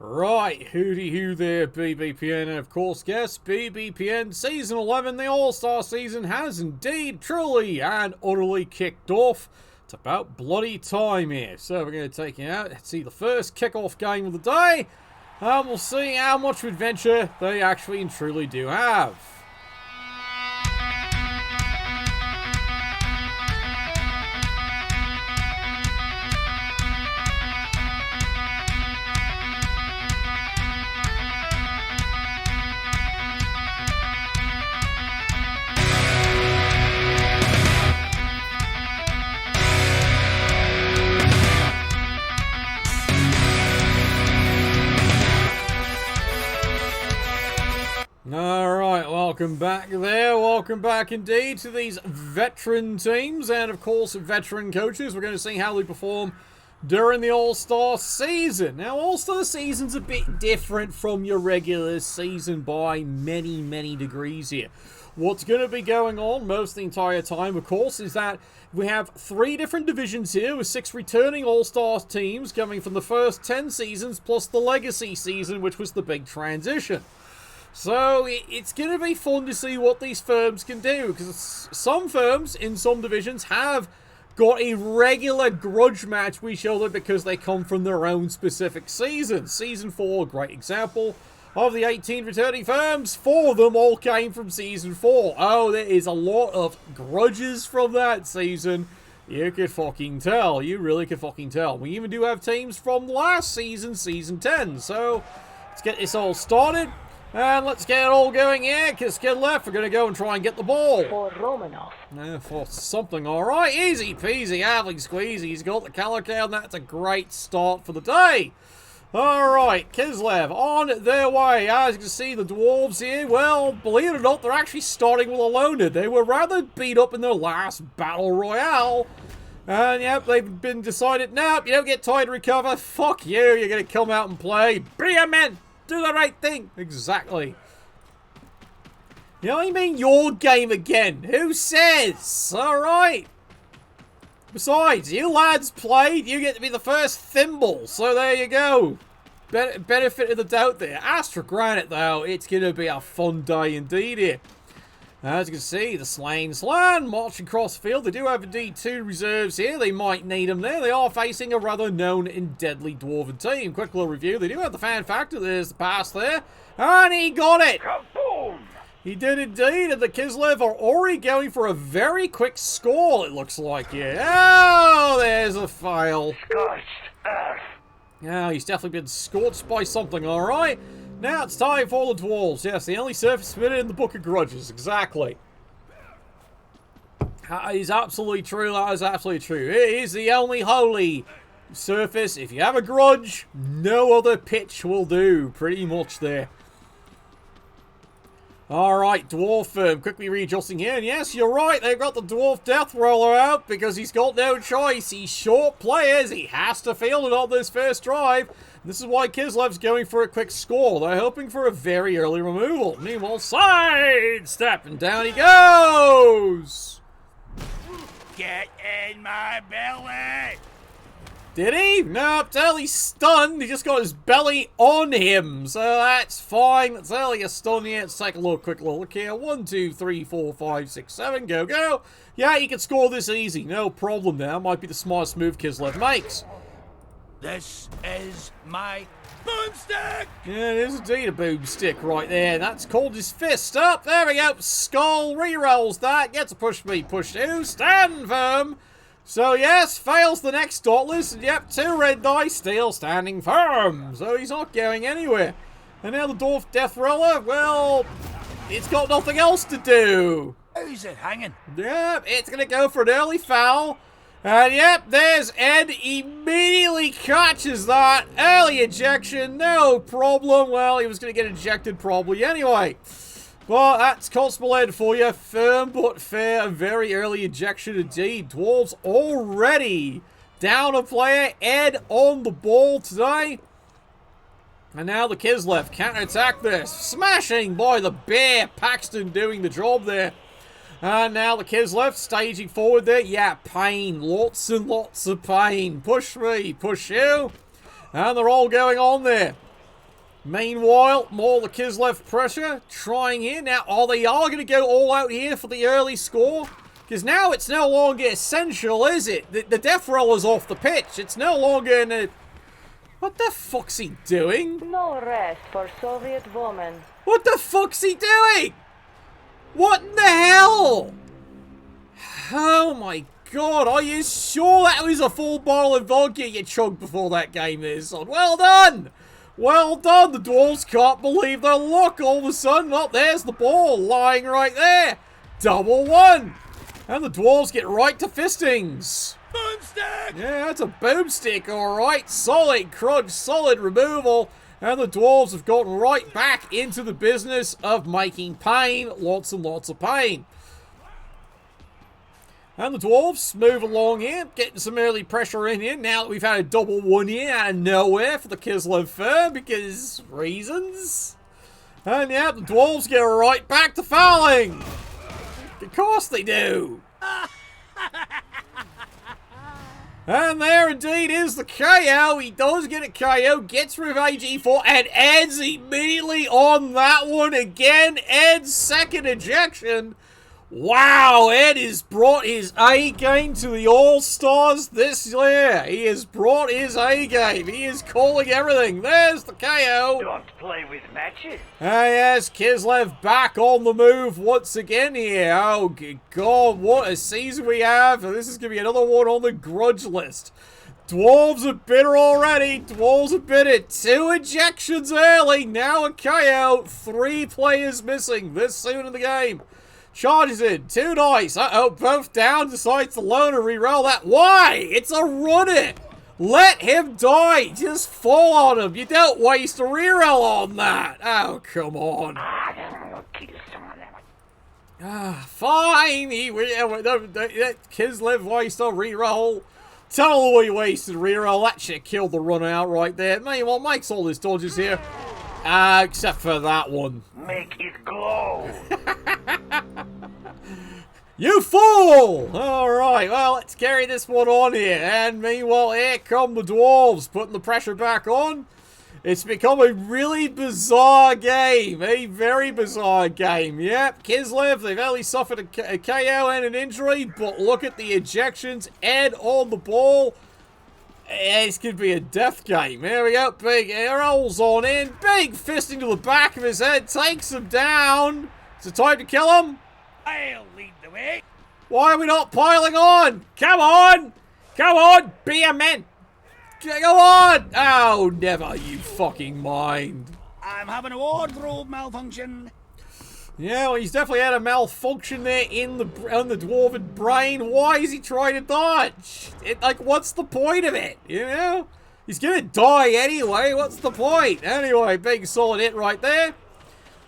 Right, hooty hoo there, BBPN, and of course, yes, BBPN Season 11, the All-Star season, has indeed, truly, and utterly kicked off. It's about bloody time here. So we're going to take it out, see the first kickoff game of the day, and we'll see how much adventure they actually and truly do have. Alright, welcome back there. Welcome back indeed to these veteran teams and, of course, veteran coaches. We're going to see how they perform during the All-Star season. Now, All-Star season's a bit different from your regular season by many, many degrees here. What's going to be going on most of the entire time, of course, is that we have 3 different divisions here with 6 returning All-Star teams coming from the first 10 seasons plus the Legacy season, which was the big transition. So, it's going to be fun to see what these firms can do, because some firms in some divisions have got a regular grudge match we show them because they come from their own specific season. Season 4, great example. Of the 18 returning firms, 4 of them all came from Season 4. Oh, there is a lot of grudges from that season. You could fucking tell. You really could fucking tell. We even do have teams from last season, Season 10. So, let's get this all started. And let's get it all going here, because Kislev, we're going to go and try and get the ball. For Romanov. For something, alright. Easy peasy, having squeezy. He's got the calico, and that's a great start for the day. Alright, Kislev on their way. As you can see, the Dwarves here, well, believe it or not, they're actually starting with a loner. They were rather beat up in their last Battle Royale. And yep, they've been decided, nope, you don't get time to recover. Fuck you, you're going to come out and play. Be a man. Do the right thing. Exactly. You know what I mean? Your game again. Who says? Alright. Besides, you lads played. You get to be the first thimble. So there you go. Benefit of the doubt there. Astra granite, though. It's going to be a fun day indeed here. As you can see, the Slain Slan marching across the field. They do have indeed 2 reserves here. They might need them there. They are facing a rather known and deadly Dwarven team. Quick little review. They do have the fan factor. There's the pass there. And he got it. Kaboom! He did indeed. And the Kislev are already going for a very quick score, it looks like here. Oh, there's a fail. Scorched earth. Yeah, he's definitely been scorched by something, alright. Now it's time for the Dwarves. Yes, the only surface permitted in the Book of Grudges. Exactly. That is absolutely true. That is absolutely true. It is the only holy surface. If you have a grudge, no other pitch will do. Pretty much there. Alright, Dwarf firm. Quickly readjusting here. And yes, you're right. They've got the Dwarf Death Roller out because he's got no choice. He's short players. He has to field it on this first drive. This is why Kislev's going for a quick score. They're hoping for a very early removal. Meanwhile, sidestep, and down he goes. Get in my belly! Did he? Nope, totally stunned. He just got his belly on him. So that's fine. That's only a stun here. Let's take a quick look here. 1, 2, 3, 4, 5, 6, 7. Go, go. Yeah, you can score this easy. No problem there. Might be the smartest move Kislev makes. This is my boomstick! Yeah, it is indeed a boomstick right there. That's called his fist up. There we go. Skull re-rolls that. Gets a push me, push 2. Stand firm. So yes, fails the next Dauntless. And yep, 2 red dice, still standing firm. So he's not going anywhere. And now the Dwarf Death Roller, well, it's got nothing else to do. How's it hanging? Yep, it's going to go for an early foul. And yep, there's Ed, immediately catches that. Early ejection, no problem. Well, he was going to get ejected probably anyway. Well, that's Constable Ed for you. Firm but fair, very early ejection indeed. Dwarves already down a player. Ed on the ball today. And now the Kislev can't attack this. Smashing by the bear. Paxton doing the job there. And now the Kislev staging forward there. Yeah, pain. Lots and lots of pain. Push me, push you. And they're all going on there. Meanwhile, more the Kislev pressure. Trying here. Now, they are going to go all out here for the early score. Because now it's no longer essential, is it? The death roller's off the pitch. It's no longer in a... What the fuck's he doing? No rest for Soviet woman. What the fuck's he doing? What in the hell? Oh my god, are you sure that was a full bottle of vodka you chugged before that game there, son? Well done! Well done! The Dwarves can't believe their luck. All of a sudden, there's the ball lying right there. Double one. And the Dwarves get right to fistings. Boomstick! Yeah, that's a boomstick, alright. Solid crunch, solid removal. And the Dwarves have gotten right back into the business of making pain. Lots and lots of pain. And the Dwarves move along here, getting some early pressure in here. Now that we've had a double one here out of nowhere for the Kislev firm, because reasons. And yeah, the Dwarves get right back to fouling. Of course they do. And there indeed is the KO. He does get a KO, gets rid of AG4, and Ed's immediately on that one again. Ed's second ejection. Wow, Ed has brought his A game to the All-Stars this year. He has brought his A game. He is calling everything. There's the KO. Don't play with matches. Yes, Kislev back on the move once again here. Oh, good God, what a season we have. This is going to be another one on the grudge list. Dwarves are bitter already. Dwarves are bitter. 2 ejections early. Now a KO. 3 players missing this soon in the game. Charges in. 2 dice. Uh-oh, both down. Decides to loner reroll that. Why? It's a runner. Let him die. Just fall on him. You don't waste a reroll on that. Oh, come on. Fine. Kislev wasted a reroll. Totally wasted a reroll. That shit killed the runner out right there. Meanwhile, Mike's all his dodges here. Except for that one. Make it glow. You fool! Alright, well, let's carry this one on here. And meanwhile, here come the Dwarves, putting the pressure back on. It's become a really bizarre game. A very bizarre game. Yep, Kislev, they've only suffered a KO and an injury, but look at the ejections. Ed on the ball. This could be a death game. Here we go. Big rolls on in. Big fisting to the back of his head. Takes him down. Is it time to kill him? I'll lead the way. Why are we not piling on? Come on! Come on! Be a man! Go on! Oh, never you fucking mind. I'm having a wardrobe malfunction. Yeah, well, he's definitely had a malfunction there in the dwarven brain. Why is he trying to dodge? Like, what's the point of it? You know? He's gonna die anyway. What's the point? Anyway, big solid hit right there.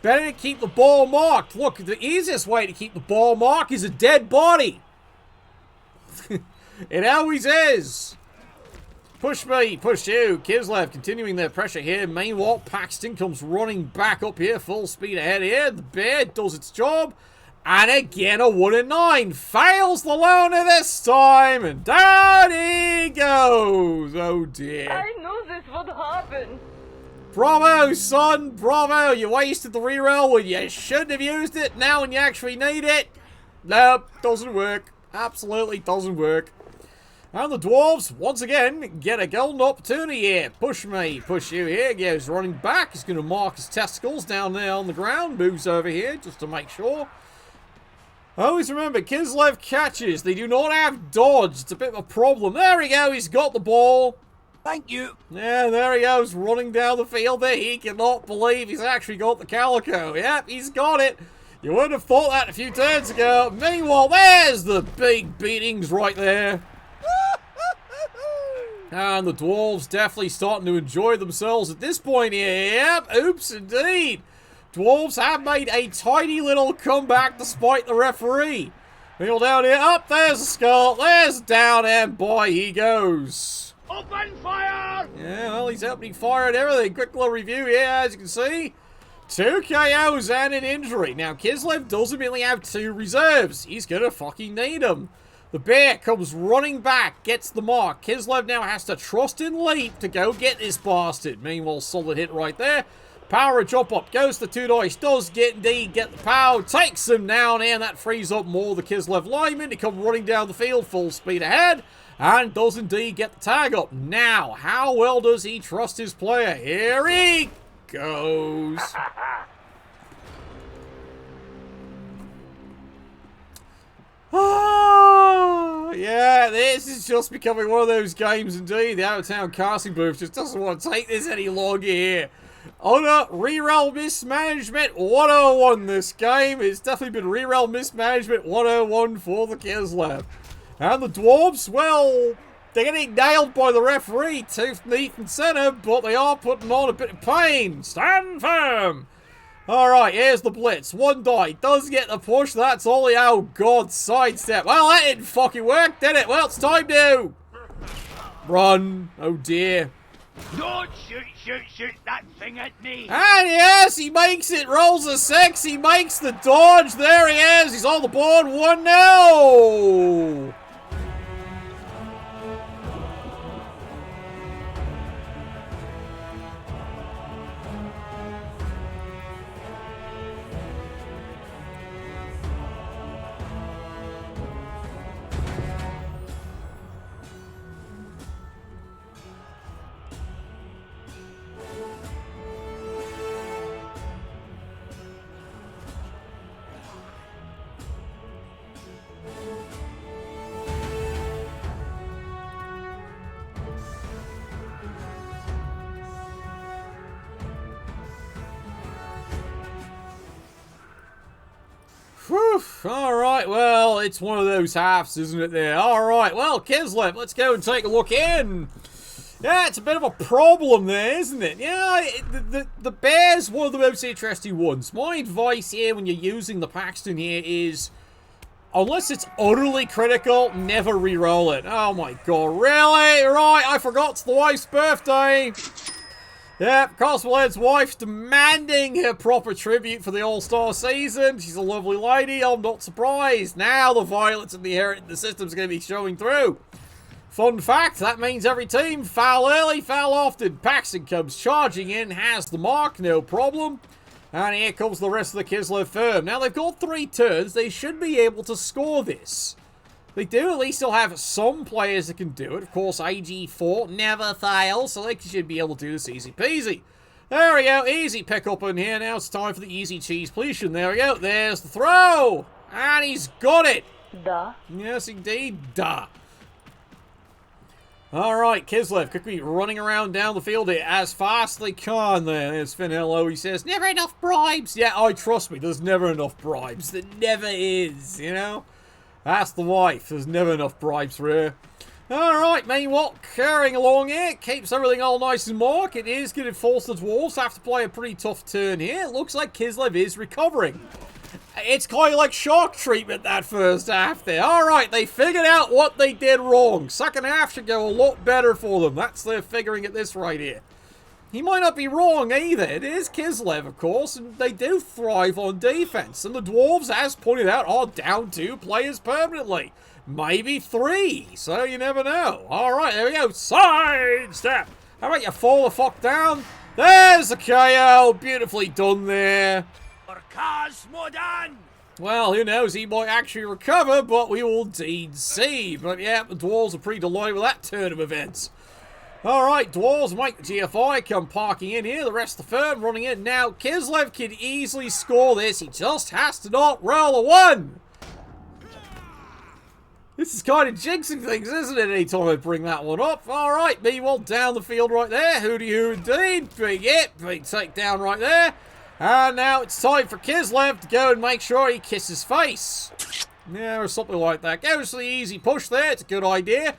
Better to keep the ball marked. Look, the easiest way to keep the ball marked is a dead body. It always is. Push me, push you. Kislev continuing their pressure here. Meanwhile, Paxton comes running back up here. Full speed ahead here. The bear does its job. And again, a 1 in 9. Fails the loner this time. And down he goes. Oh, dear. I knew this would happen. Bravo, son. Bravo. You wasted the reroll when you shouldn't have used it. Now when you actually need it. Nope. Doesn't work. Absolutely doesn't work. And the Dwarves, once again, get a golden opportunity here. Push me. Push you here. Goes running back. He's going to mark his testicles down there on the ground. Moves over here just to make sure. Always remember, Kislev catches. They do not have dodge. It's a bit of a problem. There we go. He's got the ball. Thank you. Yeah, there he goes, running down the field there. He cannot believe he's actually got the calico. Yep, he's got it. You wouldn't have thought that a few turns ago. Meanwhile, there's the big beatings right there. And the Dwarves definitely starting to enjoy themselves at this point here. Yep, oops, indeed. Dwarves have made a tiny little comeback despite the referee. Meanwhile, down here, up, there's the skull, there's down, and boy, he goes. Open fire! Yeah, well, he's opening fire and everything. Quick little review here, as you can see. 2 KOs and an injury. Now, Kislev doesn't really have 2 reserves. He's gonna fucking need them. The bear comes running back, gets the mark. Kislev now has to trust in leap to go get this bastard. Meanwhile, solid hit right there. Power jump up. Goes to 2 dice. Does indeed get the power. Takes him down here. And that frees up more of the Kislev linemen to come running down the field full speed ahead. And does indeed get the tag up. Now, how well does he trust his player? Here he goes. Oh, yeah, this is just becoming one of those games indeed. The out-of-town casting booth just doesn't want to take this any longer here. Honor, reroll mismanagement 101 this game. It's definitely been reroll mismanagement 101 for the Kislev. And the Dwarves, well, they're getting nailed by the referee, tooth, knee, and center, but they are putting on a bit of pain. Stand firm. Alright, here's the blitz. 1 die. Does get the push. That's all. Oh, God. Sidestep. Well, that didn't fucking work, did it? Well, it's time to run. Oh, dear. Don't shoot that thing at me. And yes, he makes it. Rolls a 6. He makes the dodge. There he is. He's on the board. 1-0. Whew. Alright, well, it's one of those halves, isn't it there? Alright, well, Kislev, let's go and take a look in. Yeah, it's a bit of a problem there, isn't it? Yeah, the Bear's one of the most interesting ones. My advice here when you're using the Paxton here is, unless it's utterly critical, never re-roll it. Oh my god, really? Right, I forgot it's the wife's birthday. Yep, Cosmoled's wife's demanding her proper tribute for the All-Star season. She's a lovely lady, I'm not surprised. Now the violence in the system's going to be showing through. Fun fact, that means every team, foul early, foul often. Paxton comes charging in, has the mark, no problem. And here comes the rest of the Kislev firm. Now they've got 3 turns, they should be able to score this. They do at least still have some players that can do it. Of course, AG4 never fails, so they should be able to do this easy peasy. There we go, easy pick up in here. Now it's time for the easy cheese pleation. There we go, there's the throw. And he's got it. Duh. Yes, indeed, duh. Alright, Kislev quickly running around down the field here as fast as they can there. There's Finn, hello, he says, never enough bribes. Yeah, trust me, there's never enough bribes. There never is, you know? That's the wife. There's never enough bribes for her. Alright, meanwhile, carrying along here. Keeps everything all nice and mark. It is going to force the Dwarves to have to play a pretty tough turn here. It looks like Kislev is recovering. It's kind of like shark treatment that first half there. Alright, they figured out what they did wrong. Second half should go a lot better for them. That's their figuring at this right here. He might not be wrong either. It is Kislev, of course, and they do thrive on defense. And the Dwarves, as pointed out, are down 2 players permanently. Maybe 3, so you never know. Alright, there we go. Sidestep. How about you fall the fuck down? There's the KO. Beautifully done there. Well, who knows? He might actually recover, but we will indeed see. But yeah, the Dwarves are pretty delighted with that turn of events. Alright, Dwarves make the GFI come parking in here. The rest of the firm running in. Now, Kislev can easily score this. He just has to not roll a 1. This is kind of jinxing things, isn't it? Anytime I bring that one up. Alright, meanwhile, down the field right there. Hooty hoo indeed. Big hit. Big takedown right there. And now it's time for Kislev to go and make sure he kisses face. Yeah, or something like that. Goes to the easy push there. It's a good idea.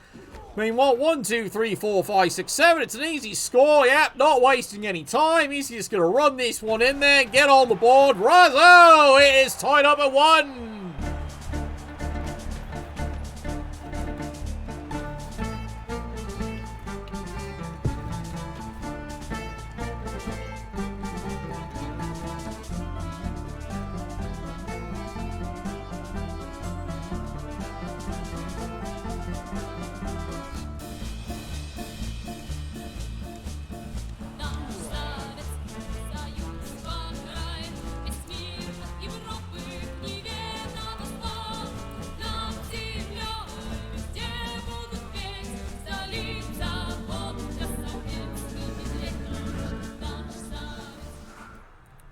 Meanwhile, 1, 2, 3, 4, 5, 6, 7. It's an easy score. Yep, not wasting any time. He's just going to run this one in there. Get on the board. Razzo! It is tied up at 1.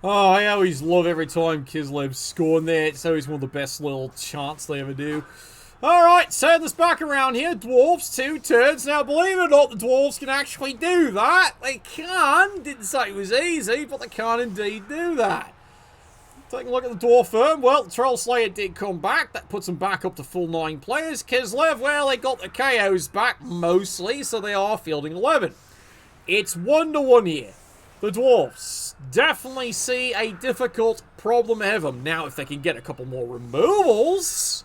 Oh, I always love every time Kislev's scoring there. It's always one of the best little chants they ever do. Alright, turn this back around here. Dwarves, 2 turns. Now, believe it or not, the dwarves can actually do that. They can. Didn't say it was easy, but they can indeed do that. Taking a look at the dwarf firm. Well, the Troll Slayer did come back. That puts them back up to full 9 players. Kislev, well, they got the KOs back mostly, so they are fielding 11. It's 1-1 here. The dwarves definitely see a difficult problem ahead of them. Now, if they can get a couple more removals...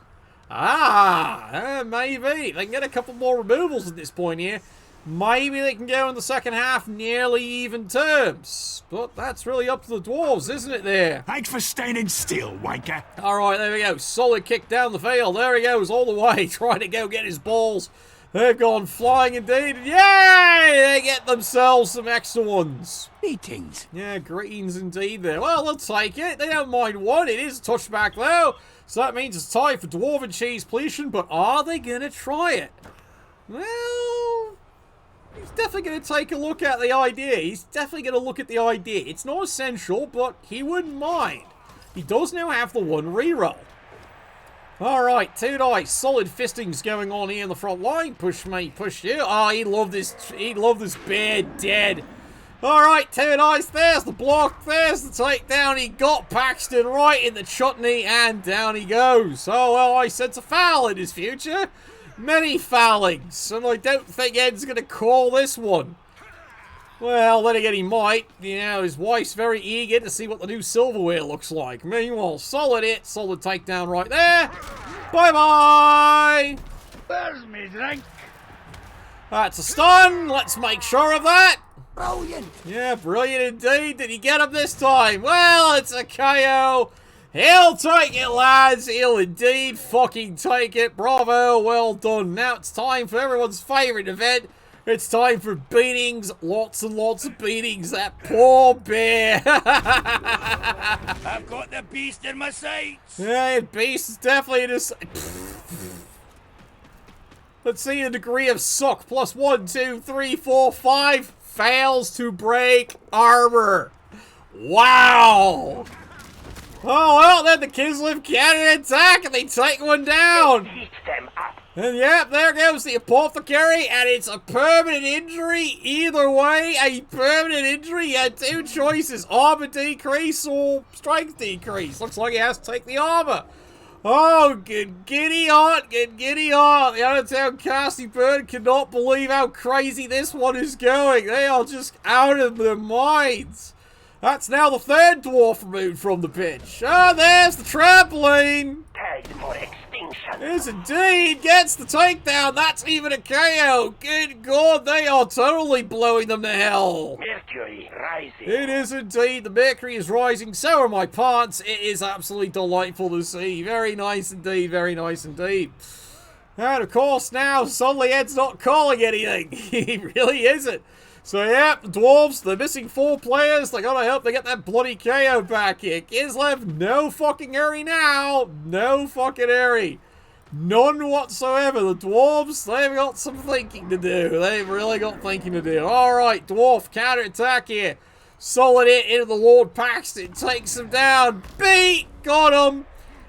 maybe. They can get a couple more removals at this point here. Maybe they can go in the second half nearly even terms. But that's really up to the dwarves, isn't it there? Thanks for standing still, wanker. Alright, there we go. Solid kick down the field. There he goes all the way, trying to go get his balls. They've gone flying indeed. Yay! They get themselves some extra ones. Meetings. Yeah, greens indeed there. Well, they'll take it. They don't mind one. It is a touchback though. So that means it's time for Dwarven Cheese Pletion, but are they going to try it? Well, he's definitely going to take a look at the idea. He's definitely going to look at the idea. It's not essential, but he wouldn't mind. He does now have the 1 reroll. Alright, 2 dice. Solid fistings going on here in the front line. Push me, push you. Oh, he'd love this bear dead. Alright, 2 dice. There's the block. There's the takedown. He got Paxton right in the chutney, and down he goes. Oh, well, I sense a foul in his future. Many foulings, and I don't think Ed's going to call this one. Well, then again, he might. You know, his wife's very eager to see what the new silverware looks like. Meanwhile, solid hit. Solid takedown right there. Bye-bye. Where's me drink? That's a stun. Let's make sure of that. Brilliant. Yeah, brilliant indeed. Did he get him this time? Well, it's a KO. He'll take it, lads. He'll indeed fucking take it. Bravo. Well done. Now it's time for everyone's favourite event. It's time for beatings. Lots and lots of beatings. That poor bear. I've got the beast in my sights. Yeah, beast is definitely in his... Let's see the degree of suck. Plus 1, 2, 3, 4, 5. Fails to break armor. Wow. Oh, well, then the Kislev cannon attack and they take one down. Heat them up. And yep, there goes the apothecary, and it's a permanent injury. Either way, a permanent injury. You had 2 choices, armor decrease or strength decrease. Looks like he has to take the armor. Oh, good giddy heart, good giddy heart. The Undertown Casting Bird cannot believe how crazy this one is going. They are just out of their minds. That's now the 3rd dwarf removed from the pitch. Ah, there's the trampoline. Time for extinction. Yes, indeed. Gets the takedown. That's even a KO. Good God, they are totally blowing them to hell. Mercury rising. It is indeed. The mercury is rising. So are my pants. It is absolutely delightful to see. Very nice indeed. Very nice indeed. And of course now, suddenly Ed's not calling anything. He really isn't. So, yeah, the Dwarves, they're missing 4 players. They gotta help they get that bloody KO back here. Kislev, no fucking hurry now. No fucking hurry. None whatsoever. The Dwarves, they've got some thinking to do. They've really got thinking to do. Alright, Dwarf, counter-attack here. Solid hit into the Lord Paxton. Takes him down. Beat! Got him.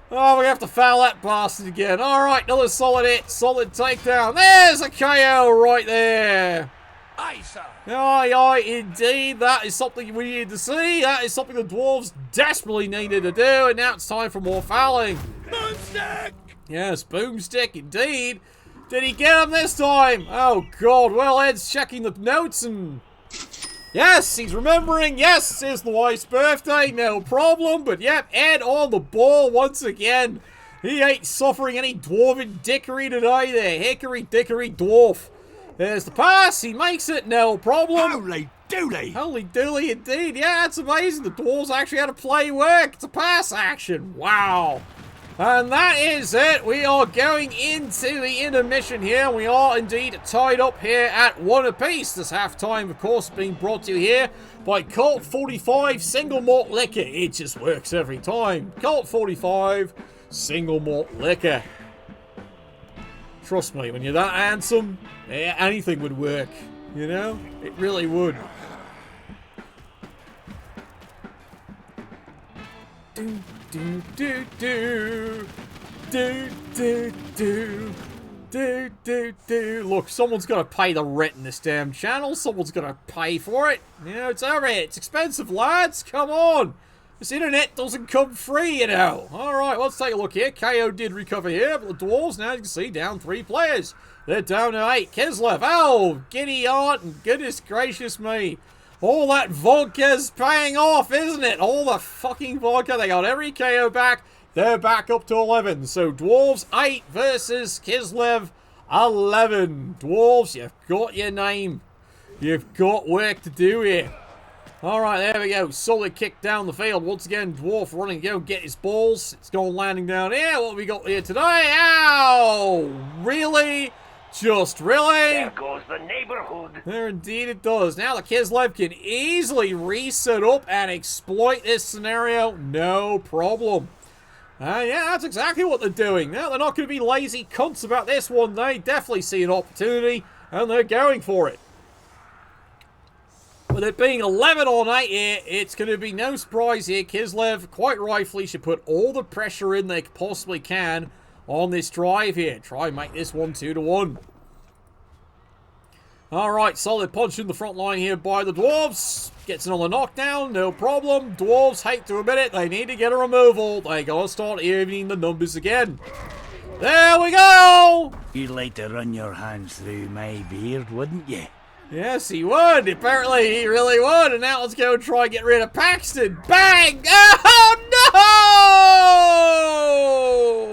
Oh, we have to foul that bastard again. Alright, another solid hit. Solid takedown. There's a KO right there. Aye, sir. Aye, aye, indeed. That is something we needed to see. That is something the Dwarves desperately needed to do. And now it's time for more fouling. Boomstick! Yes, boomstick, indeed. Did he get him this time? Oh, God. Well, Ed's checking the notes and... Yes, he's remembering. Yes, it's the wife's birthday. No problem. But, yep, Ed on the ball once again. He ain't suffering any dwarven dickery today there. Hickory dickory dwarf. There's the pass. He makes it. No problem. Holy dooly. Holy dooly indeed. Yeah, that's amazing. The Dwarves actually had to play work. It's a pass action. Wow. And that is it. We are going into the intermission here. We are indeed tied up here at 1 apiece. This halftime, of course, being brought to you here by Colt 45 Single Malt Liquor. It just works every time. Colt 45 Single Malt Liquor. Trust me, when you're that handsome, anything would work, you know? It really would. do, do, do, do. Do, do, do. Do, do, do. Look, someone's got to pay the rent in this damn channel. Someone's got to pay for it. You know, it's over here. It's expensive, lads. Come on. This internet doesn't come free, you know. Alright, let's take a look here. KO did recover here, but the Dwarves, now you can see, down 3 players. They're down to 8. Kislev, oh, giddy aunt, and goodness gracious me. All that vodka's paying off, isn't it? All the fucking vodka. They got every KO back. They're back up to 11. So, Dwarves 8 versus Kislev 11. Dwarves, you've got your name. You've got work to do here. Alright, there we go. Solid kick down the field. Once again, Dwarf running to go get his balls. It's going landing down here. What have we got here today? Ow! Really? Just really? There goes the neighborhood. There indeed it does. Now the Kislev can easily reset up and exploit this scenario. No problem. Yeah, that's exactly what they're doing. Now, they're not going to be lazy cunts about this one. They definitely see an opportunity, and they're going for it. With it being 11 on 8 here, it's going to be no surprise here. Kislev, quite rightfully, should put all the pressure in they possibly can on this drive here. Try and make this one 2-1. Alright, solid punch in the front line here by the Dwarves. Gets another knockdown, no problem. Dwarves, hate to admit it, they need to get a removal. They gotta start evening the numbers again. There we go! You'd like to run your hands through my beard, wouldn't you? Yes, he would. Apparently, he really would. And now let's go and try and get rid of Paxton. Bang! Oh,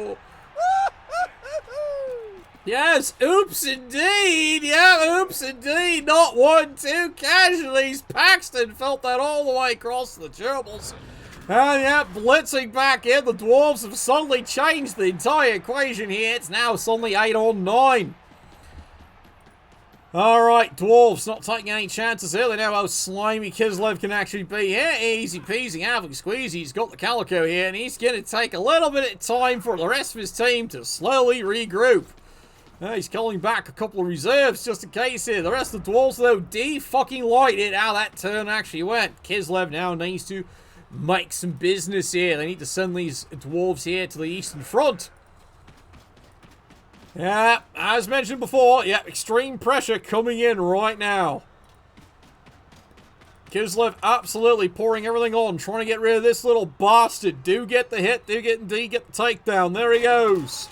no! Yes, oops indeed. Yeah, oops indeed. Not 1, 2 casualties. Paxton felt that all the way across the gerbils. And yeah, blitzing back in. The Dwarves have suddenly changed the entire equation here. It's now suddenly 8 on 9. Alright, Dwarves not taking any chances here. They know how slimy Kislev can actually be here. Easy peasy, having squeezy. He's got the Calico here, and he's going to take a little bit of time for the rest of his team to slowly regroup. He's calling back a couple of reserves just in case here. The rest of the Dwarves, though, de-fucking-lighted how that turn actually went. Kislev now needs to make some business here. They need to send these Dwarves here to the Eastern Front. Yeah, as mentioned before, yeah, extreme pressure coming in right now. Kislev absolutely pouring everything on, trying to get rid of this little bastard. Do get the hit, do get the takedown. There he goes.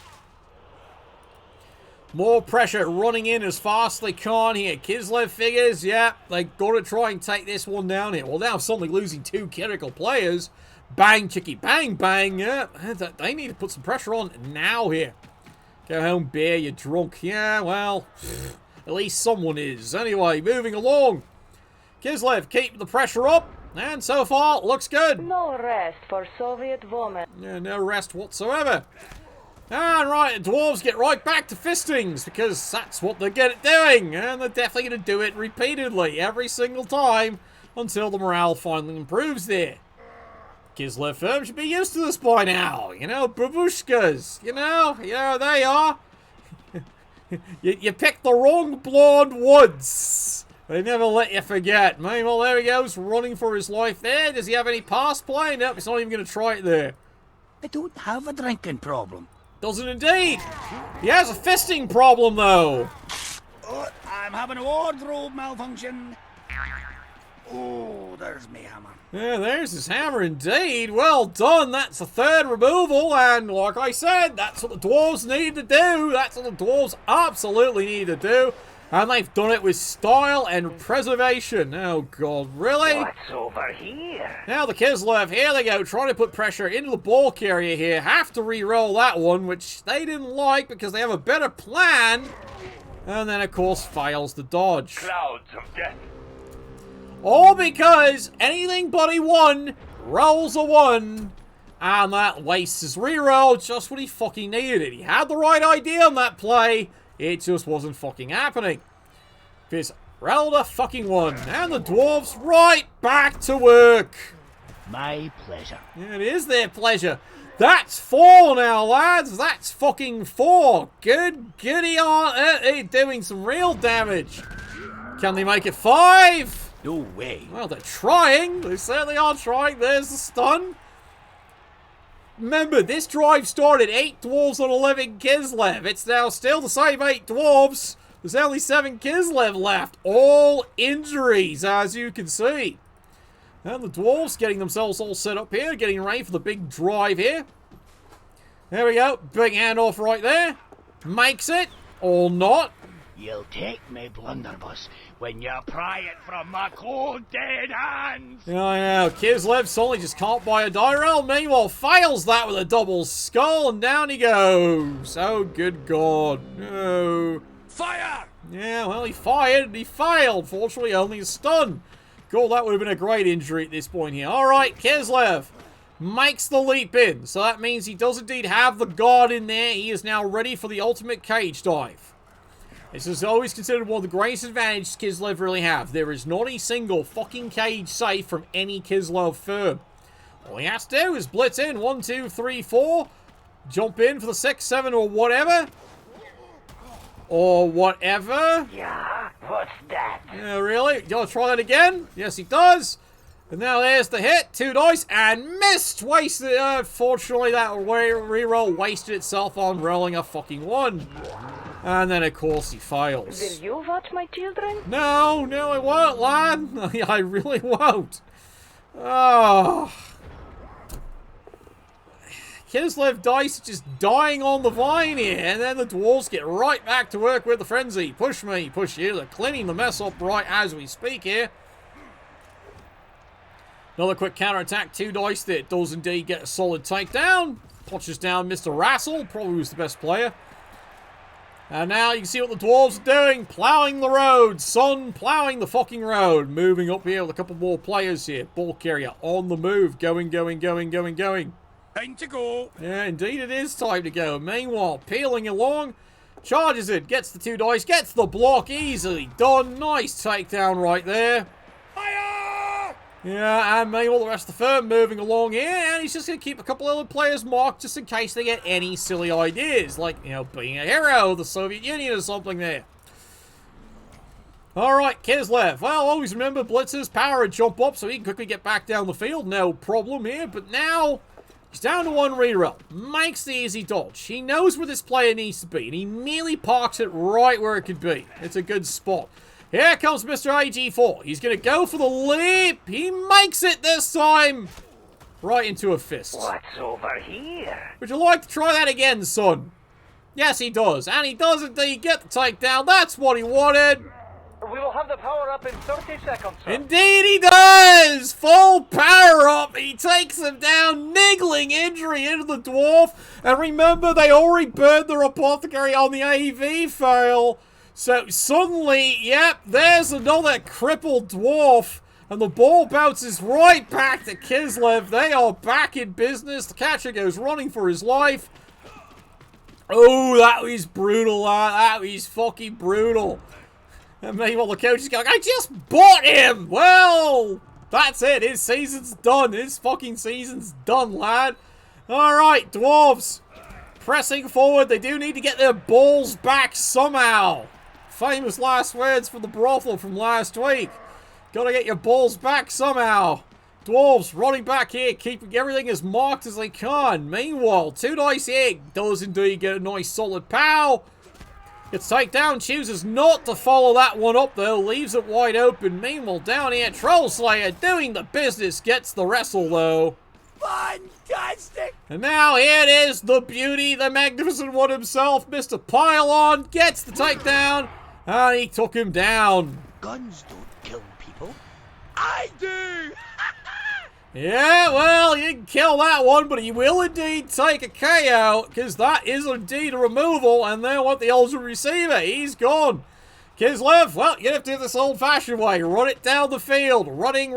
More pressure running in as fast as they can here. Kislev figures, yeah, they got to try and take this one down here. Well, now suddenly losing 2 critical players. Bang, chicky, bang, bang. Yeah, they need to put some pressure on now here. Go home, beer, you're drunk. Yeah, well, at least someone is. Anyway, moving along. Kislev, keep the pressure up. And so far, looks good. No rest for Soviet woman. Yeah, no rest whatsoever. And right, the Dwarves get right back to fistings because that's what they're good at doing. And they're definitely going to do it repeatedly every single time until the morale finally improves there. Kislev firm should be used to this by now. You know, babushkas. You know, they are. you picked the wrong blonde woods. They never let you forget. Meanwhile, there he goes, running for his life there. Does he have any pass play? Nope, he's not even going to try it there. I don't have a drinking problem. Doesn't indeed. He has a fisting problem, though. Oh, I'm having a wardrobe malfunction. Oh, there's me hammer. Yeah, there's his hammer indeed. Well done. That's the 3rd removal. And like I said, that's what the Dwarves need to do. That's what the Dwarves absolutely need to do. And they've done it with style and preservation. Oh, God, really? What's over here? Now the Kislev, here they go, trying to put pressure into the ball carrier here. Have to re-roll that one, which they didn't like because they have a better plan. And then, of course, fails the dodge. Clouds of death. All because anything but a 1 rolls a 1. And that wastes his reroll just when he fucking needed it. He had the right idea on that play. It just wasn't fucking happening. This rolled a fucking 1. And the Dwarves right back to work. My pleasure. Yeah, it is their pleasure. That's 4 now, lads. That's fucking 4. Goody on it. Doing some real damage. Can they make it 5? No way. Well, they're trying. They certainly are trying. There's the stun. remember, this drive started 8 Dwarves on 11 Kislev. It's now still the same 8 Dwarves. There's only 7 Kislev left. All injuries, as you can see. And the Dwarves getting themselves all set up here, getting ready for the big drive here. There we go. Big handoff right there. Makes it, or not. You'll take me, blunderbuss, when you pry it from my cold dead hands. I know. Kislev suddenly just can't buy a die roll. Meanwhile, fails that with a double skull, and down he goes. Oh, good God. No. Fire! Yeah, well, he fired and he failed. Fortunately, only a stun. Cool, that would have been a great injury at this point here. Alright, Kislev makes the leap in. So that means he does indeed have the guard in there. He is now ready for the ultimate cage dive. This is always considered one of the greatest advantages Kislev really have. There is not a single fucking cage safe from any Kislev firm. All he has to do is blitz in 1, 2, 3, 4. Jump in for the 6, 7 or whatever. Or whatever. Yeah, what's that? Yeah, really? You want to try that again? Yes, he does. And now there's the hit. 2 dice and missed. Wasted. Fortunately, that reroll wasted itself on rolling a fucking 1. And then, of course, he fails. Will you watch my children? No, no, I won't, lad. I really won't. Oh. Kislev dice just dying on the vine here, and then the Dwarves get right back to work with the frenzy. Push me, push you. They're cleaning the mess up right as we speak here. Another quick counterattack, 2 dice there. It does indeed get a solid takedown. Punches down Mr. Rassel, probably was the best player. And now you can see what the Dwarves are doing. Plowing the road. Son plowing the fucking road. Moving up here with a couple more players here. Ball carrier on the move. Going. Time to go. Yeah, indeed it is time to go. Meanwhile, peeling along. Charges it. Gets the 2 dice. Gets the block. Easily done. Nice takedown right there. Fire! Yeah, and meanwhile the rest of the firm moving along here, and he's just going to keep a couple other players marked just in case they get any silly ideas, like, you know, being a hero of the Soviet Union or something there. Alright, Kislev. Well, always remember Blitz's power to jump up so he can quickly get back down the field. No problem here, but now he's down to 1 reroll. Makes the easy dodge. He knows where this player needs to be, and he merely parks it right where it could be. It's a good spot. Here comes Mr. AG4. He's going to go for the leap. He makes it this time. Right into a fist. What's over here? Would you like to try that again, son? Yes, he does. And he does indeed get the takedown. That's what he wanted. We will have the power up in 30 seconds, sir. Indeed he does! Full power up. He takes him down. Niggling injury into the dwarf. And remember, they already burned their apothecary on the AV fail. So suddenly, yep, there's another crippled dwarf. And the ball bounces right back to Kislev. They are back in business. The catcher goes running for his life. Oh, that was brutal. That was fucking brutal. And meanwhile, the coach is going, I just bought him! Well, that's it. His season's done. His fucking season's done, lad. Alright, Dwarves. Pressing forward. They do need to get their balls back somehow. Famous last words from the brothel from last week. Gotta get your balls back somehow. Dwarves running back here, keeping everything as marked as they can. Meanwhile, 2 dice here. Does indeed get a nice solid pow. Gets takedown, chooses not to follow that one up though, leaves it wide open. Meanwhile, down here, Troll Slayer doing the business, gets the wrestle though. Fantastic! And now here it is, the beauty, the magnificent one himself, Mr. Pylon, gets the takedown, and he took him down. Guns don't kill people. I do! Yeah, well, you can kill that one, but he will indeed take a KO, because that is indeed a removal, and then what the ultimate receiver, he's gone. Kislev, well, you have to do this old-fashioned way. Run it down the field. Running,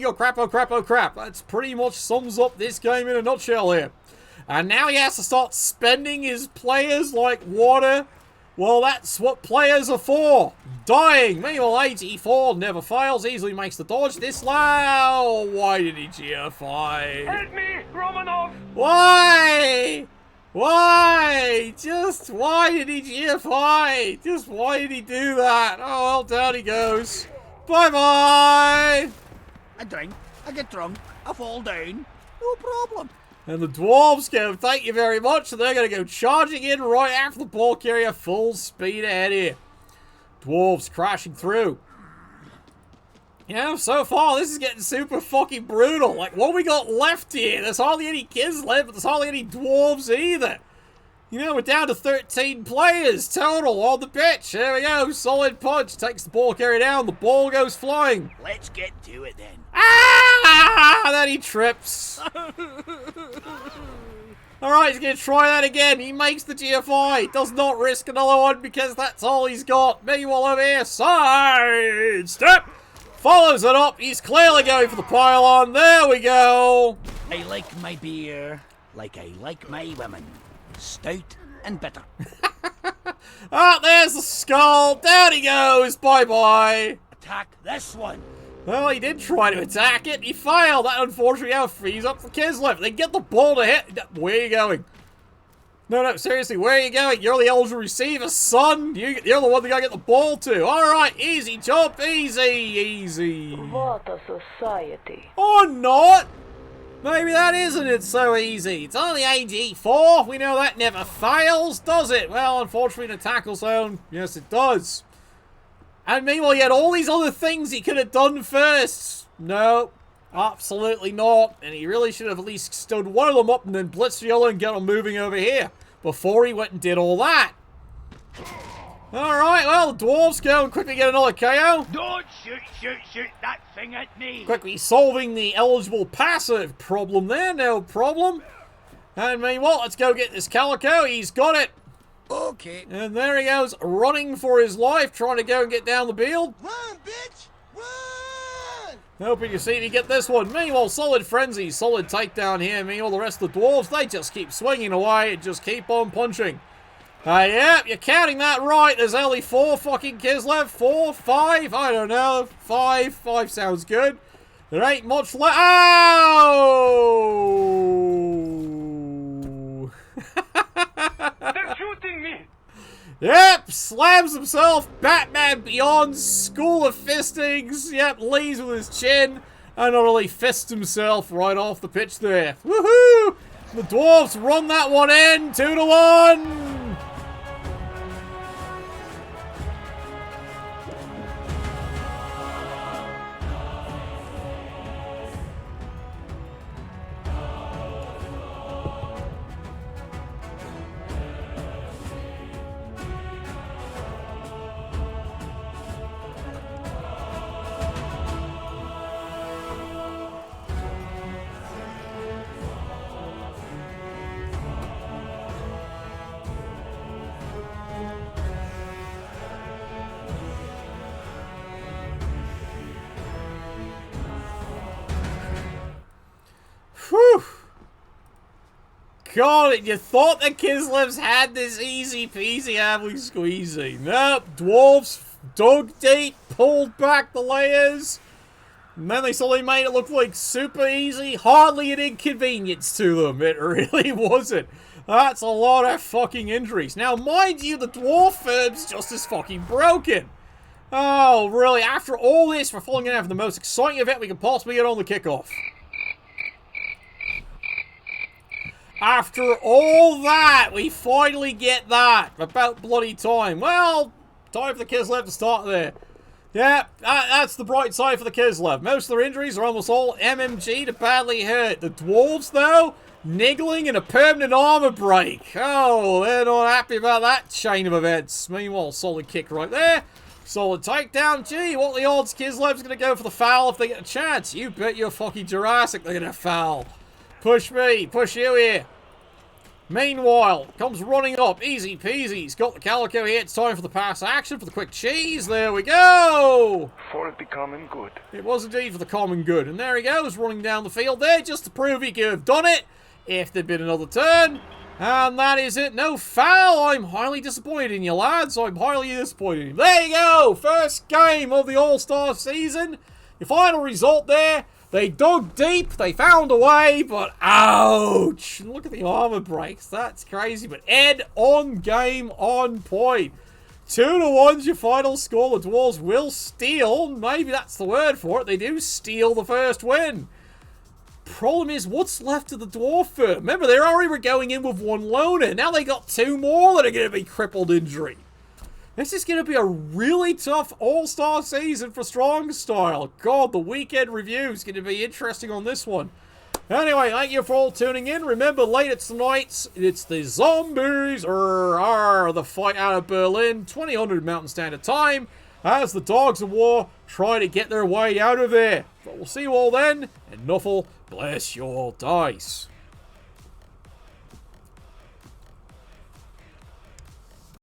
oh crap, oh crap, oh crap. That's pretty much sums up this game in a nutshell here. And now he has to start spending his players like water. Well, that's what players are for. Dying. Meanwhile, AG4 never fails. Easily makes the dodge. This loud. Why did he GFI? Help me, Romanov! Why? Why? Just why did he GFI? Just why did he do that? Oh, well, down he goes. Bye-bye. I drink, I get drunk, I fall down. No problem. And the Dwarves go, thank you very much. And they're going to go charging in right after the ball carrier. Full speed ahead here. Dwarves crashing through. You know, so far, this is getting super fucking brutal. Like, what we got left here? There's hardly any Kislev, but there's hardly any Dwarves either. You know, we're down to 13 players total on the pitch. There we go. Solid punch. Takes the ball carrier down. The ball goes flying. Let's get to it then. Ah! Then he trips. Alright, he's going to try that again. He makes the GFI. Does not risk another one because that's all he's got. Meanwhile over here, side step. Follows it up. He's clearly going for the pylon. There we go. I like my beer like I like my women. Stout and bitter. Ah, there's the skull. Down he goes. Bye-bye. Attack this one. Well, he did try to attack it. He failed. That unfortunately now frees up for Kislev. They get the ball to hit. Where are you going? No, seriously, where are you going? You're the eligible receiver, son. You're the one that got to get the ball to. All right, easy jump, easy. What a society. Or not. Maybe that isn't it so easy. It's only AG4. We know that never fails, does it? Well, unfortunately, in a tackle zone, yes, it does. And meanwhile, he had all these other things he could have done first. No, absolutely not. And he really should have at least stood one of them up and then blitzed the other and get them moving over here before he went and did all that. Alright, well, the Dwarves go and quickly get another KO. Don't shoot that thing at me. Quickly solving the eligible passive problem there, no problem. And meanwhile, let's go get this Calico. He's got it. Okay. And there he goes, running for his life, trying to go and get down the field. Run, bitch! Run! Hoping to see if you get this one. Meanwhile, solid frenzy, solid takedown here. Meanwhile, the rest of the Dwarves, they just keep swinging away and just keep on punching. Yeah, you're counting that right. There's only 4 fucking Kislev. 4, 5, I don't know. 5 sounds good. There ain't much left. Oh! They're shooting me! Yep, slams himself. Batman Beyond, School of Fistings. Yep, leaves with his chin. And not only fists himself right off the pitch there. Woohoo! The Dwarves run that one in. 2-1. Whew. God, you thought the Kislevs had this easy peasy having squeezy. Nope, Dwarves dug deep, pulled back the layers, and then they suddenly made it look like super easy, hardly an inconvenience to them. It really wasn't. That's a lot of fucking injuries. Now, mind you, the Dwarf firm's just as fucking broken. Oh, really? After all this, we're finally going to have the most exciting event we can possibly get on the kickoff. After all that, we finally get that. About bloody time. Well, time for the Kislev to start there. Yeah, that's the bright side for the Kislev. Most of their injuries are almost all MMG to badly hurt. The Dwarves, though, niggling and a permanent armor break. Oh, they're not happy about that chain of events. Meanwhile, solid kick right there. Solid takedown. Gee, what are the odds Kislev's going to go for the foul if they get a chance? You bet your fucking Jurassic they're going to foul. Push me. Push you here. Meanwhile, comes running up. Easy peasy. He's got the Calico here. It's time for the pass action for the quick cheese. There we go. For the common good. It was indeed for the common good. And there he goes, running down the field there just to prove he could have done it if there'd been another turn. And that is it. No foul. I'm highly disappointed in you, lads. I'm highly disappointed in you. There you go. First game of the All-Star season. Your final result there. They dug deep, they found a way, but ouch! Look at the armor breaks, that's crazy. But Ed, on game, on point. 2-1's your final score. The Dwarves will steal, maybe that's the word for it. They do steal the first win. problem is, what's left of the dwarf firm? Remember, they already were going in with one loner. Now they got two more that are going to be crippled injury. This is going to be a really tough all-star season for Strong Style. God, the weekend review is going to be interesting on this one. Anyway, thank you for all tuning in. Remember, later tonight, it's the Zombies, the fight out of Berlin, 2000 Mountain Standard Time, as the Dogs of War try to get their way out of there. But we'll see you all then, and Nuffle, bless your dice.